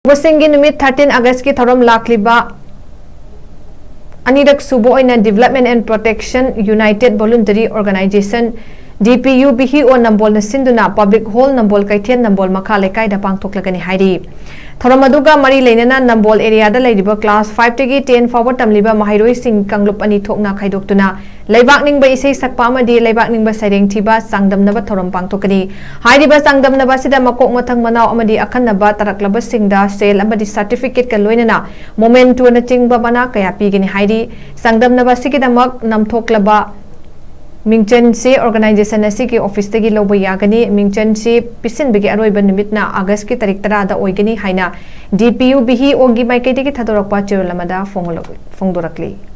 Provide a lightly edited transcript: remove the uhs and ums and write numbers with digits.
Thourbasing Numit 13 August ki Thouram Lakliba Anirak Suba Oina Development and Protection United Voluntary Organization DPUVO NAMBOL na SINDUNA Public Hall NAMBOL KEITHEL NAMBOL MAKHA LEIKAI da PANGTHOKLAGANI HAIRI Thouram aduga mari leinana NAMBOL area da leidiba class 5 tagi 10 forward tamliba mahairoi sing kanglup ani thokna khaidoktuna leibak ningba isei sakpa amadi leibak ningba saireng thiba sangdamnaba Thouram pangthokani hairiba sangdamnaba sida makok mathang manau amadi akhanaba taraklaba singda sel amadi certificate ka loinana moment tu na chingba bana kaya pigini hairi sangdamnaba sikidamak namthoklaba Mingchen se organization asi ki office tagi loba yagani Mingchen se pisin bigi aroiba numitna August ki tarik tara da oigani haina DPUVO gi maikai tagi thadorakpa chirolamada fongdorakli